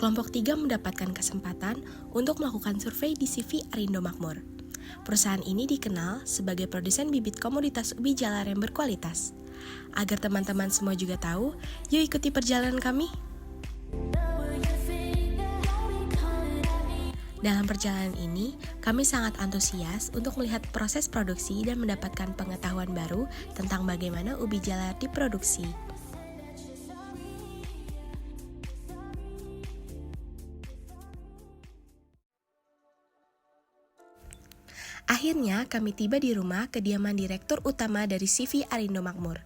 kelompok 3 mendapatkan kesempatan untuk melakukan survei di CV Arindo Makmur. Perusahaan ini dikenal sebagai produsen bibit komoditas ubi jalar yang berkualitas. Agar teman-teman semua juga tahu, yuk ikuti perjalanan kami. Dalam perjalanan ini, kami sangat antusias untuk melihat proses produksi dan mendapatkan pengetahuan baru tentang bagaimana ubi jalar diproduksi. Akhirnya, kami tiba di rumah kediaman Direktur Utama dari CV Arindo Makmur.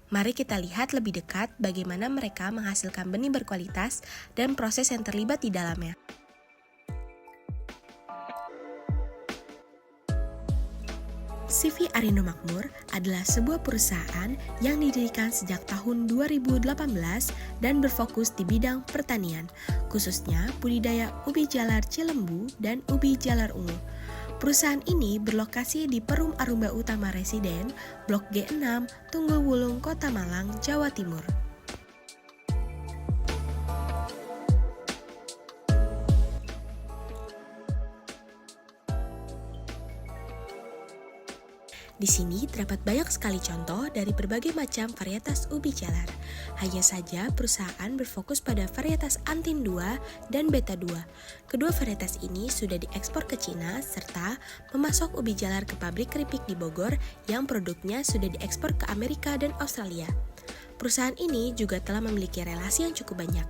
Mari kita lihat lebih dekat bagaimana mereka menghasilkan benih berkualitas dan proses yang terlibat di dalamnya. CV Arindo Makmur adalah sebuah perusahaan yang didirikan sejak tahun 2018 dan berfokus di bidang pertanian, khususnya budidaya ubi jalar Cilembu dan ubi jalar ungu. Perusahaan ini berlokasi di Perum Arumba Utama Residen, Blok G6, Tunggul Wulung, Kota Malang, Jawa Timur. Di sini terdapat banyak sekali contoh dari berbagai macam varietas ubi jalar. Hanya saja perusahaan berfokus pada varietas Antin 2 dan Beta 2. Kedua varietas ini sudah diekspor ke Cina serta memasok ubi jalar ke pabrik keripik di Bogor yang produknya sudah diekspor ke Amerika dan Australia. Perusahaan ini juga telah memiliki relasi yang cukup banyak.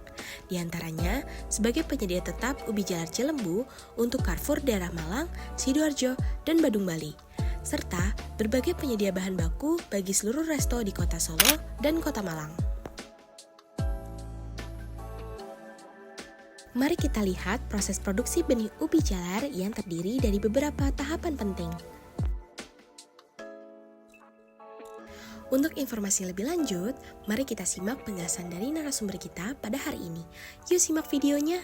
Di antaranya sebagai penyedia tetap ubi jalar Cilembu untuk Carrefour daerah Malang, Sidoarjo, dan Badung Bali, serta berbagai penyedia bahan baku bagi seluruh resto di Kota Solo dan Kota Malang. Mari kita lihat proses produksi benih ubi jalar yang terdiri dari beberapa tahapan penting. Untuk informasi lebih lanjut, mari kita simak penjelasan dari narasumber kita pada hari ini. Yuk simak videonya!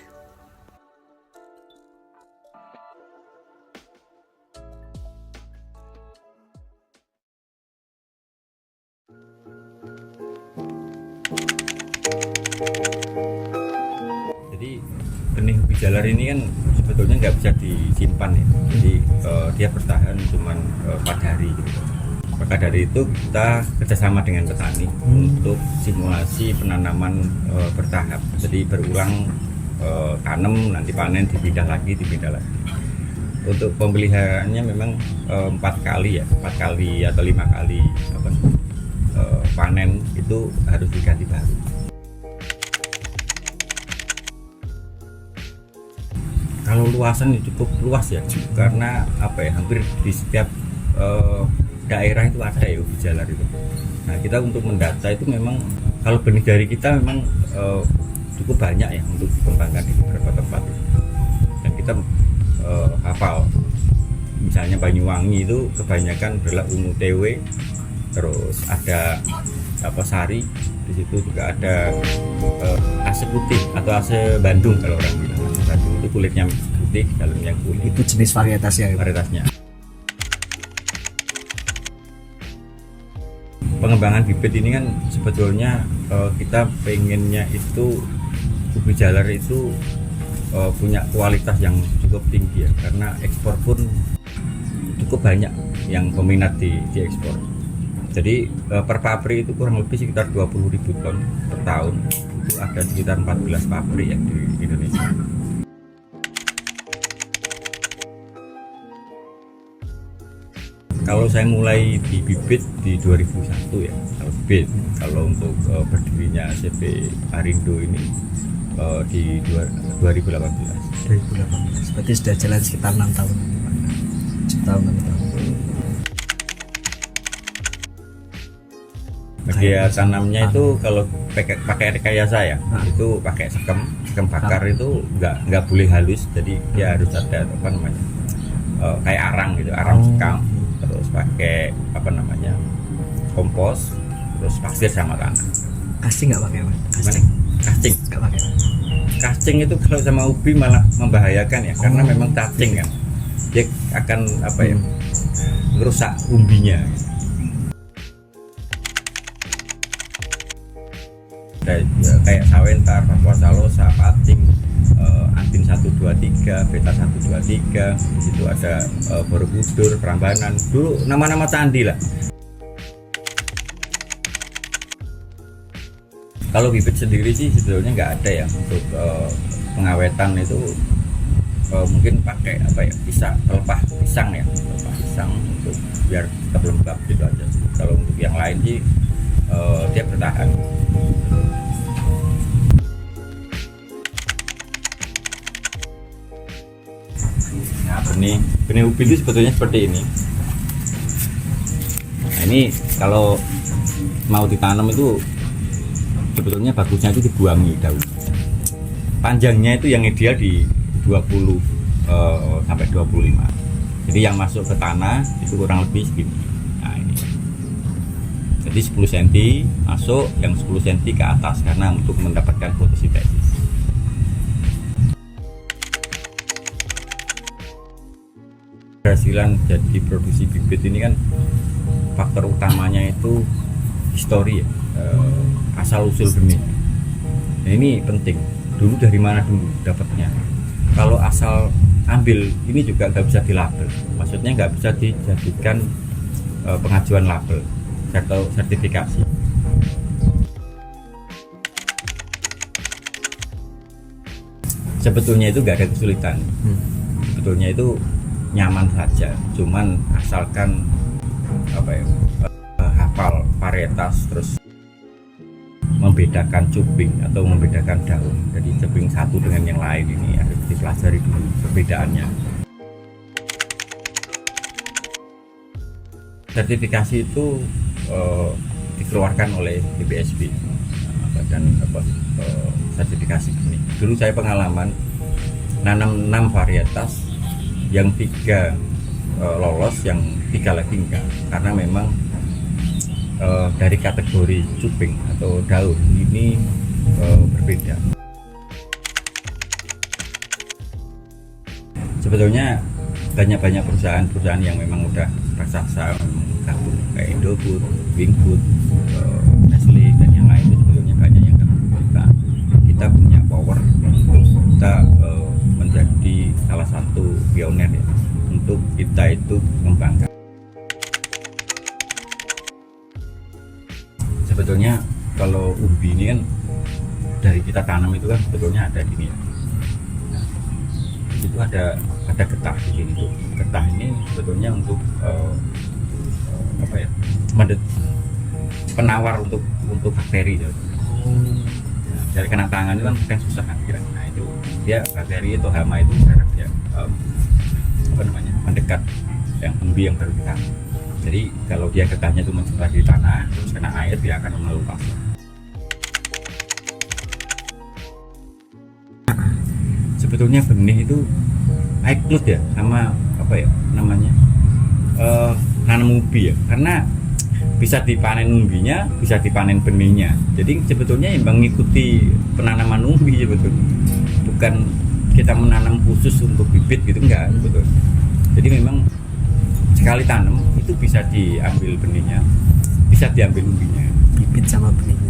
Jadi benih ubi jalar ini kan sebetulnya nggak bisa disimpan ya. Jadi dia bertahan cuma 4 hari gitu. Maka dari itu kita kerjasama dengan petani untuk simulasi penanaman bertahap. Jadi berulang tanam, nanti panen, dipindah lagi. Untuk pemeliharaannya memang 4 kali atau 5 kali panen itu harus diganti baru. Kalau luasan cukup luas ya, karena hampir di setiap daerah itu ada ya ubi jalar itu. Nah, kita untuk mendata itu memang kalau benih dari kita memang cukup banyak ya untuk dikembangkan di beberapa tempat. Dan kita hafal, misalnya Banyuwangi itu kebanyakan adalah ungu TW, terus ada sari, di situ juga ada ase putih atau ase Bandung kalau orang bilang. Ase Bandung itu kulitnya putih, dalamnya kuning. Itu jenis varietasnya. Pengembangan bibit ini kan sebetulnya kita pengennya itu ubi jalar itu punya kualitas yang cukup tinggi ya, karena ekspor pun cukup banyak yang peminat di ekspor. Jadi per pabrik itu kurang lebih sekitar 20.000 ton per tahun. Itu ada sekitar 14 pabrik ya di Indonesia. Kalau saya mulai di bibit di 2001 ya, kalau untuk berdirinya CV Arindo ini di 2018. Berarti sudah jalan sekitar 6 tahun. 6 tahun. Media tanamnya itu kalau pakai rekayasa ya, itu pakai sekem bakar itu nggak boleh halus, jadi dia harus ada kayak arang gitu, arang sekam. Terus pakai kompos, terus pasir sama tanah. Casting nggak pakai apa? Casting nggak pakai. Casting itu kalau sama ubi malah membahayakan ya, karena memang cacing kan, dia akan merusak umbinya. Kayak sawentar, papua salosa, pacing, Antin 123, Beta 123, di situ ada Borobudur, Prambanan, dulu nama-nama candi lah. Kalau bibit sendiri sih sebetulnya nggak ada ya untuk pengawetan itu, mungkin pakai pelepah pisang ya, pelepah pisang untuk biar tetap lembab gitu aja. Kalau untuk yang lain sih dia bertahan. Nah, benih ubi itu sebetulnya seperti ini. Nah, ini kalau mau ditanam itu sebetulnya bagusnya itu dibuangi daun. Panjangnya itu yang ideal di 20 sampai 25. Jadi yang masuk ke tanah itu kurang lebih segini. Nah, ini. Jadi 10 cm masuk, yang 10 cm ke atas karena untuk mendapatkan fotosintesis. Keberhasilan jadi produksi bibit ini kan faktor utamanya itu histori ya, asal usul benih. Nah, ini penting. Dulu dari mana dulu dapatnya? Kalau asal ambil ini juga nggak bisa dilabel. Maksudnya nggak bisa dijadikan pengajuan label atau sertifikasi. Sebetulnya itu nggak ada kesulitan. Sebetulnya itu nyaman saja, cuman asalkan hafal varietas, terus membedakan cuping atau membedakan daun. Jadi cuping satu dengan yang lain ini harus dipelajari dulu perbedaannya. Sertifikasi itu dikeluarkan oleh BPSB, Badan Sertifikasi Benih. Dulu saya pengalaman nanam 6 varietas, yang 3 lolos, yang 3 lagi enggak, karena memang dari kategori cuping atau daun ini berbeda. Sebetulnya banyak perusahaan yang memang udah raksasa, gabung kayak Indofood, Wingfood, Nestle dan yang lain, itu sebetulnya banyak yang gabung. Kita punya power untuk kita menjadi salah satu pionir ya, untuk kita itu mengembangkan. Sebetulnya kalau ubi ini kan dari kita tanam itu kan sebetulnya ada gini ya. Nah, itu ada getah di sini tuh. Getah ini sebetulnya untuk penawar untuk bakteri ya. Nah, dari kena tangan itu kan kadang susah kan kira. Nah, itu dia bakteri atau hama itu sekarang dia mendekat yang umbi yang baru ditanam. Jadi kalau dia getahnya itu mencetak di tanah, terus kena air, dia akan melupas. Sebetulnya benih itu ikut ya sama nanam ubi ya, karena bisa dipanen umbinya, bisa dipanen benihnya. Jadi sebetulnya yang mengikuti penanaman umbi sebetulnya, bukan kita menanam khusus untuk bibit gitu, enggak sebetulnya. Jadi memang sekali tanam itu bisa diambil benihnya, bisa diambil umbinya, bibit sama benihnya.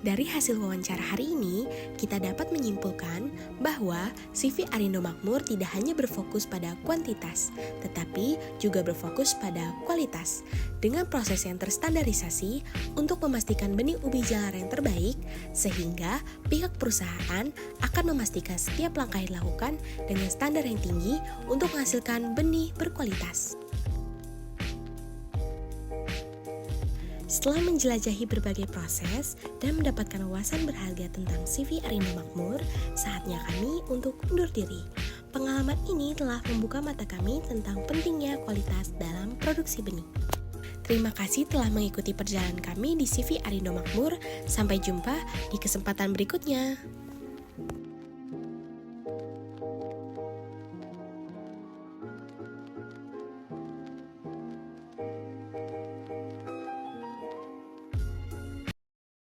Dari hasil wawancara hari ini, kita dapat menyimpulkan bahwa CV Arindo Makmur tidak hanya berfokus pada kuantitas, tetapi juga berfokus pada kualitas. Dengan proses yang terstandarisasi untuk memastikan benih ubi jalar yang terbaik, sehingga pihak perusahaan akan memastikan setiap langkah yang dilakukan dengan standar yang tinggi untuk menghasilkan benih berkualitas. Setelah menjelajahi berbagai proses dan mendapatkan wawasan berharga tentang CV Arindo Makmur, saatnya kami untuk undur diri. Pengalaman ini telah membuka mata kami tentang pentingnya kualitas dalam produksi benih. Terima kasih telah mengikuti perjalanan kami di CV Arindo Makmur. Sampai jumpa di kesempatan berikutnya.